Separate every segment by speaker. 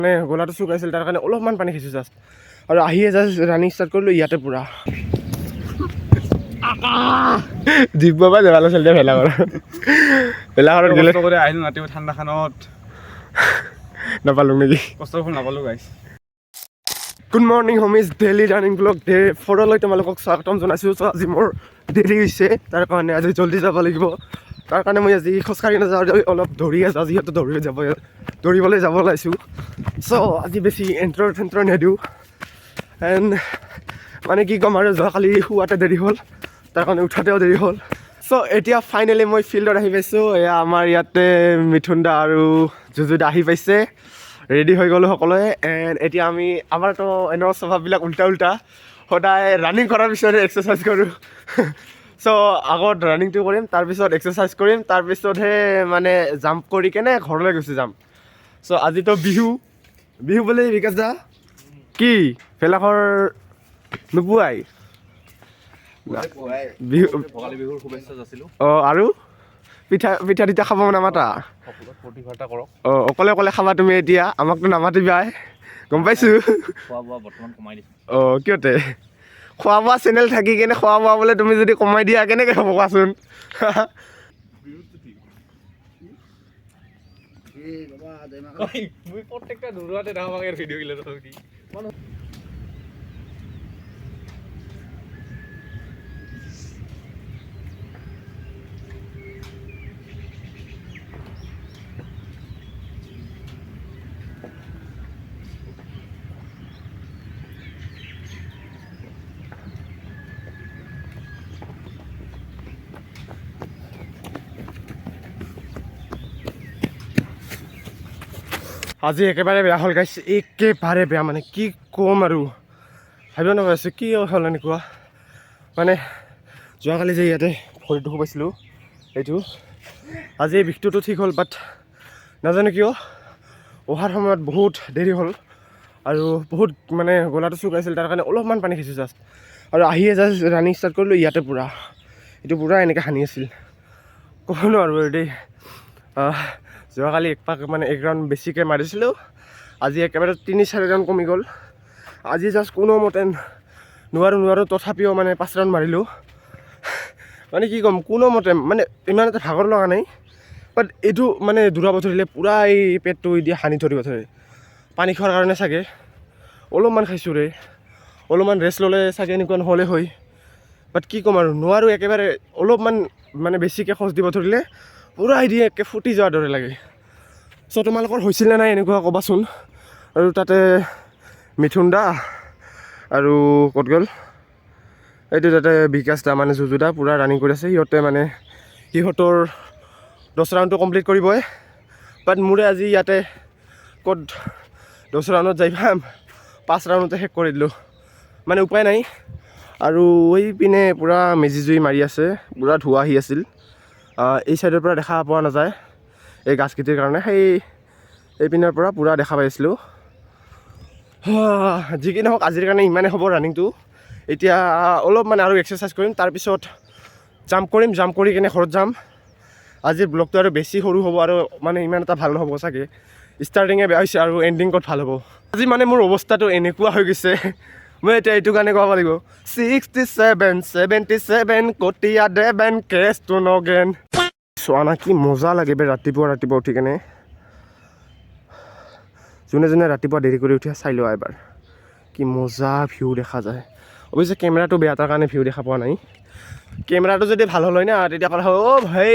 Speaker 1: মানে গলাটো শুকাইছিল তাৰ কাৰণে অলপমান পানী খাইছোঁ জাষ্ট আৰু আহিয়ে জাষ্ট ৰানিং ষ্টাৰ্ট কৰিলোঁ ইয়াতে পূৰা জীৱ বাবা যাবালে চলিতে ভেলাঘৰত গ'লে
Speaker 2: কৰি আহিলোঁ ৰাতিপুৱা ঠাণ্ডাখনত
Speaker 1: নাপালোঁ নেকি
Speaker 2: কষ্টৰ ফল নাপালোঁ গাইছ।
Speaker 1: Good morning homies daily running blog day 4লৈ তোমালোকক স্বাগতম জনাইছোঁ। চ' আজি মোৰ দেৰি হৈছে তাৰ কাৰণে আজি জল্দি যাব লাগিব। তাৰ কাৰণে মই আজি খোজকাঢ়ি নাযাওঁ অলপ দৌৰি আছোঁ যিহেতু দৌৰিবলৈ যাব ওলাইছোঁ। চ' আজি বেছি এণ্ট্ৰ নিদিওঁ এণ্ড মানে কি ক'ম আৰু যোৱাকালি শুৱাতে দেৰি হ'ল তাৰ কাৰণে উঠাতেও দেৰি হ'ল। চ' এতিয়া ফাইনেলি মই ফিল্ডত আহি পাইছোঁ। এয়া আমাৰ ইয়াতে মিথুন দা আৰু যুজু দা আহি পাইছে, ৰেডি হৈ গ'লোঁ সকলোৱে। এণ্ড এতিয়া আমি আমাৰতো এনেকুৱা স্বভাৱবিলাক উল্টা সদায় ৰানিং কৰাৰ পিছতে এক্সাৰচাইজ কৰোঁ। চ' আগত ৰানিংটো কৰিম, তাৰপিছত এক্সাৰচাইজ কৰিম, তাৰপিছতহে মানে জাম্প কৰি কেনে ঘৰলৈ গুচি যাম। চ' আজিতো বিহু বুলি বিকাশ দা কি ভেলাঘৰ নোপোৱাই বিহু
Speaker 2: ভোগালী বিহুৰ শুভেচ্ছা যাচিলোঁ।
Speaker 1: অঁ আৰু পিঠা তিঠা খাব নামাতা?
Speaker 2: প্ৰতিভাটা কৰক।
Speaker 1: অঁ অকলে খাবা তুমি এতিয়া, আমাকতো নামাতিবাই গম পাইছোঁ।
Speaker 2: খোৱা বোৱা বৰ্তমান কমাই দিছোঁ।
Speaker 1: অঁ কিয়তে খোৱা বোৱা চেনেল থাকি কেনে খোৱা বোৱা বোলে তুমি যদি কমাই দিয়া কেনেকৈ হ'ব কোৱাচোন?
Speaker 2: প্ৰত্যেকটা দৌৰাতে ডাঙৰ ভিডিঅ' গিলা কি
Speaker 1: আজি একেবাৰে বেয়া হ'ল গাইছ, একেবাৰে বেয়া মানে কি ক'ম আৰু ভাবিব নোৱাৰিছোঁ কি হ'ল এনেকুৱা। মানে যোৱাকালি যে ইয়াতে ভৰিত দুখ পাইছিলোঁ এইটো, আজি এই বিষটোতো ঠিক হ'ল, বাট নাজানো কিয় অহাৰ সময়ত বহুত দেৰি হ'ল আৰু বহুত মানে গলাটো শুকাইছিল তাৰ কাৰণে অলপমান পানী খাইছোঁ জাষ্ট আৰু আহিয়ে জাষ্ট ৰানিং ষ্টাৰ্ট কৰিলোঁ ইয়াতে পূৰা এইটো পূৰা এনেকৈ সানি আছিল ক'ব নোৱাৰোঁ আৰু দেই। যোৱাকালি এক ৰাউণ্ড বেছিকৈ মাৰিছিলোঁ, আজি একেবাৰে 3-4 ৰাউণ্ড কমি গ'ল। আজি জাষ্ট কোনোমতে নোৱাৰোঁ তথাপিও মানে 5 ৰাউণ্ড মাৰিলোঁ। মানে কি ক'ম কোনোমতে মানে ইমান এটা ভাগৰ লগা নাই, বাট এইটো মানে দৌৰাব ধৰিলে পূৰা এই পেটটো এতিয়া সানি ধৰিব ধৰে। পানী খোৱাৰ কাৰণে চাগে অলপমান খাইছোঁ অলপমান ৰেষ্ট ল'লে চাগে এনেকুৱা নহ'লে হয়, বাট কি ক'ম আৰু নোৱাৰোঁ একেবাৰে। অলপমান মানে বেছিকৈ খোজ দিব ধৰিলে পূৰা দিয়ে একে ফুটি যোৱাৰ দৰে লাগে। চ' তোমালোকৰ হৈছিলে নাই এনেকুৱা ক'বাচোন। আৰু তাতে মিথুন দা আৰু ক'ত গ'ল এইটো তাতে বিকাশ দা মানে যুজু দা পূৰা ৰানিং কৰি আছে। সিহঁতে মানে সিহঁতৰ 10 ৰাউণ্ডটো কমপ্লিট কৰিবই, বাট মোৰে আজি ইয়াতে ক'ত 10 ৰাউণ্ডত যাই পাম 5 ৰাউণ্ডতে শেষ কৰি দিলোঁ, মানে উপায় নাই। আৰু এই পিনে পূৰা মেজি জুই মাৰি আছে, পূৰা ধোঁৱা আহি আছিল। এই ছাইডৰ পৰা দেখা পোৱা নাযায় এই গাছকেইটিৰ কাৰণে, এই পিনৰ পৰা পূৰা দেখা পাইছিলোঁ। যি কি নহওক আজিৰ কাৰণে ইমানেই হ'ব ৰানিংটো। এতিয়া অলপ মানে আৰু এক্সাৰচাইজ কৰিম, তাৰপিছত জাম্প কৰি কিনে ঘৰত যাম। আজিৰ ব্লগটো আৰু বেছি সৰু হ'ব আৰু মানে ইমান এটা ভাল নহ'ব চাগে। ষ্টাৰ্টিঙে বেয়া হৈছে আৰু এণ্ডিং ক'ত ভাল হ'ব। আজি মানে মোৰ অৱস্থাটো এনেকুৱা হৈ গৈছে, মই এতিয়া এইটো কাৰণে ক'ব লাগিব 67 কটীয়া দেবেন কেছটো নগেন। চোৱা না কি মজা লাগে বে ৰাতিপুৱা উঠি কেনে। যোনে ৰাতিপুৱা দেৰি কৰি উঠি চাই লোৱা এবাৰ কি মজা ভিউ দেখা যায়। অৱশ্যে কেমেৰাটো বেয়া তাৰ কাৰণে ভিউ দেখা পোৱা নাই। কেমেৰাটো যদি ভাল হ'ল হয় না তেতিয়া ক'লে হয় অ' ভাই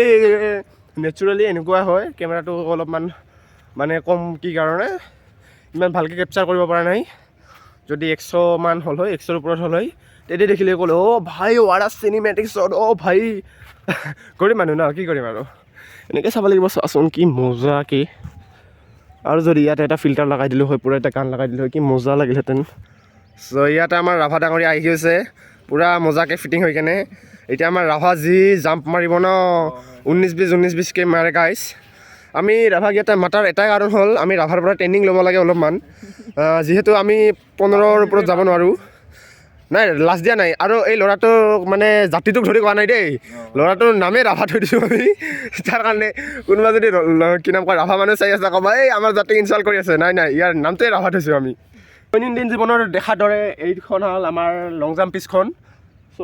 Speaker 1: নেচাৰেলি এনেকুৱা হয়। কেমেৰাটো অলপমান মানে কম কি কাৰণে ইমান ভালকৈ কেপচাৰ কৰিব পৰা নাই। যদি 100 মান হ'ল হয়, 100ৰ ওপৰত হ'ল হয়, তেতিয়া দেখিলে ক'লে অ' ভাই ৱাট আ চিনেমেটিক শ্বট, অ' ভাই কৰিম মানুহ ন কি কৰিম আৰু এনেকৈ চাব লাগিব। চোৱাচোন কি মজা কি। আৰু যদি ইয়াতে এটা ফিল্টাৰ লগাই দিলোঁ হয়, পূৰা এটা গান লগাই দিলোঁ হয়, কি মজা লাগিলহেঁতেন। চ' ইয়াতে আমাৰ ৰাভা ডাঙৰীয়া আহি গৈছে পূৰা মজাকৈ ফিটিং হৈ কেনে। এতিয়া আমাৰ ৰাভা যি জাম্প মাৰিব ন 19-20কে মাৰে গাইছ। আমি ৰাভাক ইয়াতে মাতাৰ এটাই কাৰণ হ'ল আমি ৰাভাৰ পৰা ট্ৰেইনিং ল'ব লাগে অলপমান, যিহেতু আমি 15ৰ ওপৰত যাব নোৱাৰোঁ। নাই লাষ্ট দিয়া নাই আৰু এই ল'ৰাটোক মানে জাতিটোক ধৰি কোৱা নাই দেই ল'ৰাটোৰ নামেই ৰাভা থৈ দিছোঁ আমি তাৰ কাৰণে কোনোবা যদি কি নাম কয় ৰাভা মানুহ চাই আছে ক'বা এই আমাৰ জাতিক ইনচাল্ট কৰি আছে নাই ইয়াৰ নামটোৱে ৰাভা থৈছোঁ আমি দৈনন্দিন জীৱনৰ দেখাৰ দৰে এইখন হ'ল আমাৰ লং জাম্প পিচখন চ'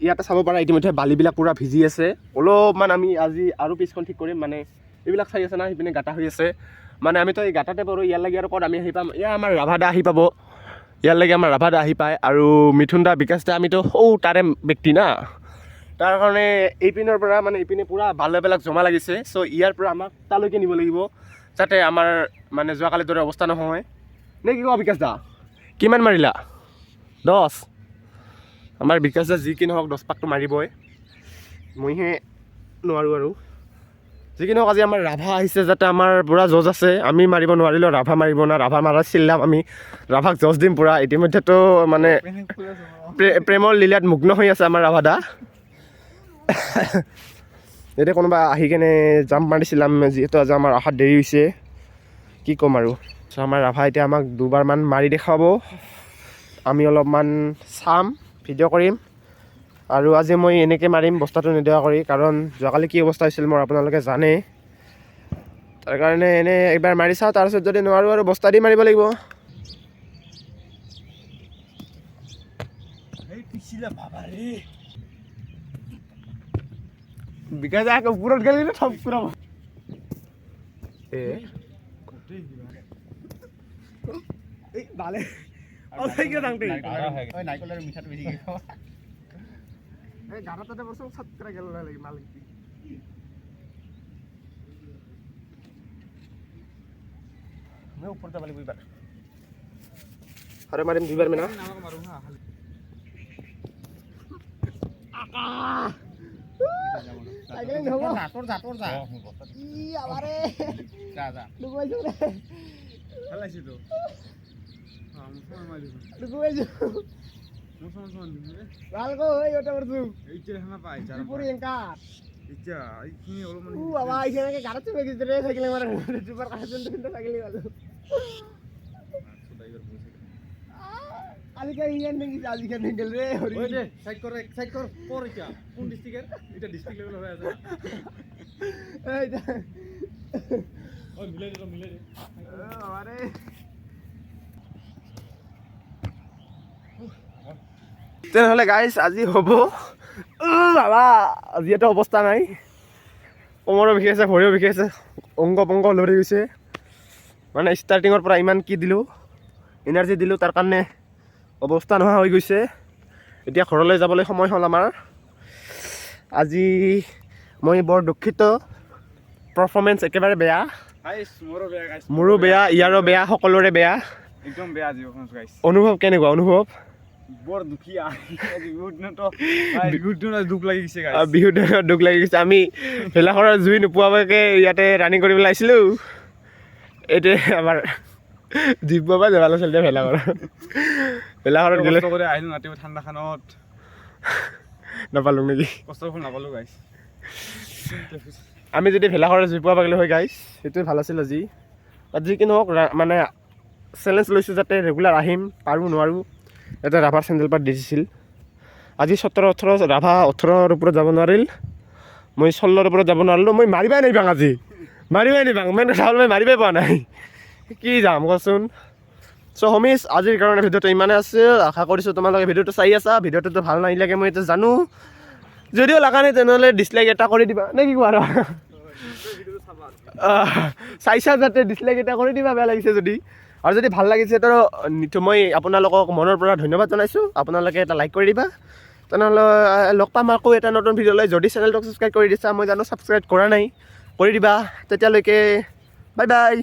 Speaker 1: ইয়াতে চাব পাৰা ইতিমধ্যে বালিবিলাক পূৰা ভিজি আছে অলপমান আমি আজি আৰু পিচখন ঠিক কৰিম মানে এইবিলাক চাই আছে না সিপিনে গাঁটা হৈ আছে মানে আমিতো এই গাঁটাতে পৰোঁ ইয়ালৈকে আৰু ক'ত আমি আহি পাম এয়া আমাৰ ৰাভা দা আহি পাব ইয়ালৈকে আমাৰ ৰাভা দা আহি পায় আৰু মিথুন দা বিকাশ দা আমিতো তাৰে ব্যক্তি না তাৰ কাৰণে এইপিনৰ পৰা মানে এইপিনে পূৰা বালুবিলাক জমা লাগিছে চ' ইয়াৰ পৰা আমাক তালৈকে নিব লাগিব যাতে আমাৰ মানে যোৱাকালিৰ দৰে অৱস্থা নহয় নে কি কোৱা বিকাশ দা কিমান মাৰিলা 10 আমাৰ বিকাশ দা যি কি নহওক 10 পাকটো মাৰিবই মইহে নোৱাৰোঁ আৰু যি কি নহওক আজি আমাৰ ৰাভা আহিছে যাতে আমাৰ পূৰা জজ আছে আমি মাৰিব নোৱাৰিলেও ৰাভা মাৰিব না ৰাভা মাৰা চিল্লাম আমি ৰাভাক জজ দিম পূৰা ইতিমধ্যেতো মানে প্ৰেমৰ লীলাত মগ্ন হৈ আছে আমাৰ ৰাভা দা এতিয়া কোনোবা আহি কেনে জাম্প মাৰিছিলাম যিহেতু আজি আমাৰ অহাত দেৰি হৈছে কি ক'ম আৰু চ' আমাৰ ৰাভা এতিয়া আমাক দুবাৰমান মাৰি দেখাব আমি অলপমান চাম ভিডিঅ' কৰিম আৰু আজি মই এনেকৈ মাৰিম বস্তাটো নেদেখা কৰি কাৰণ যোৱাকালি কি অৱস্থা হৈছিল মোৰ আপোনালোকে জানে তাৰ কাৰণে এনেই একবাৰ মাৰি চাওঁ তাৰপিছত যদি নোৱাৰোঁ আৰু বস্তা দি মাৰিব লাগিব বিকাশ আকৌ ওপৰত গেলি থপ পুৰা ভালে
Speaker 2: নাৰিকলৰ মিঠাটো বেছিকৈ খাওঁ
Speaker 1: এই গাড়াতে বসে ছাত্রা গেল লাগে মালিক मैं ऊपर जा वाली बार अरे मारे दुबार में ना मारू हां साइकिल में होगा तोड़ जा ई आवारे जा डुबाई जो रे हलाइছি তো हां मुसलमान मारी डुबाई जो মুসলমান দিলে ভালকো হই ওটা বড়ু এইটা হানা পাই চার পুরি এঙ্কার ইচ্ছা এইখিনি অলপমান ও বাবা এইখানে গাড়াতে বেগিস রে সাইকেল মারা সুপার কাছেন তো সাইকেল গেল আজকে ইয়ান নেকি আজকে নেগেল রে ওই যে সাইড কর পর এটা কোন ডিস্ট্রিক্টের এটা ডিস্ট্রিক্ট লেভেল হয়ে আছে এইটা ওই মিলে দে আরে তেনেহ'লে গাইজ আজি হ'ব বাবা আজি এটা অৱস্থা নাই কোমৰো বিষাই আছে ভৰিও বিষাই আছে অংগ পংগ লৰি গৈছে মানে ষ্টাৰ্টিঙৰ পৰা ইমান কি দিলোঁ এনাৰ্জি দিলোঁ তাৰ কাৰণে অৱস্থা নোহোৱা হৈ গৈছে এতিয়া ঘৰলৈ যাবলৈ সময় হ'ল আমাৰ আজি মই বৰ দুখিত পাৰফৰ্মেঞ্চ একেবাৰে বেয়া মোৰো বেয়া ইয়াৰো বেয়া সকলোৰে বেয়া
Speaker 2: একদম বেয়া গাইজ
Speaker 1: অনুভৱ কেনেকুৱা অনুভৱ
Speaker 2: বৰ দুখীয়া বিহুৰ দিনত দুখ লাগি গৈছে
Speaker 1: বিহুৰ দিনত দুখ লাগি গৈছে আমি ভেলাঘৰৰ জুই নোপোৱাকৈ ইয়াতে ৰানিং কৰিবলৈ আহিছিলোঁ এইটোৱে আমাৰ জীৱ বাবা যাব আচলতে ভেলাঘৰত গ'লে
Speaker 2: আহিলোঁ ৰাতিপুৱা ঠাণ্ডাখনত
Speaker 1: নাপালোঁ নেকি
Speaker 2: কষ্টৰ ফল নাপালোঁ গাইছ
Speaker 1: আমি যদি ভেলাঘৰত জুই পোৱা পাৰিলোঁ হয় গাইছ সেইটোৱে ভাল আছিল আজি যি কি নহওক মানে চেলেঞ্জ লৈছোঁ যাতে ৰেগুলাৰ আহিম পাৰোঁ নোৱাৰোঁ এটা ৰাভাৰ চেণ্ডেল পাত দিছিল আজি 17-18 ৰাভা 18ৰ ওপৰত যাব নোৱাৰিল মই 16ৰ ওপৰত যাব নোৱাৰিলোঁ মই মাৰিবাই নাপাওঁ আজি মেইন কথা হ'ল মই মাৰিবই পোৱা নাই কি যাম কচোন চ' হোমিছ আজিৰ কাৰণে ভিডিঅ'টো ইমানে আছিল আশা কৰিছোঁ তোমালোকে ভিডিঅ'টো চাই আছা ভিডিঅ'টোতো ভাল নাহিলে মই এইটো জানো যদিও লগা নাই তেনেহ'লে ডিছলাইক এটা কৰি দিবা নে কি কোৱা আৰু চাইছা যাতে ডিছলাইক এটা কৰি দিবা বেয়া লাগিছে যদি আৰু যদি ভাল লাগিছে তো মই আপোনালোকক মনৰ পৰা ধন্যবাদ জনাইছোঁ আপোনালোকে এটা লাইক কৰি দিবা তেনেহ'লে লগ পাম আকৌ এটা নতুন ভিডিঅ' লৈ যদি চেনেলটোক ছাবস্ক্ৰাইব কৰি দিছা মই জানো ছাবস্ক্ৰাইব কৰা নাই কৰি দিবা তেতিয়ালৈকে বাই বাই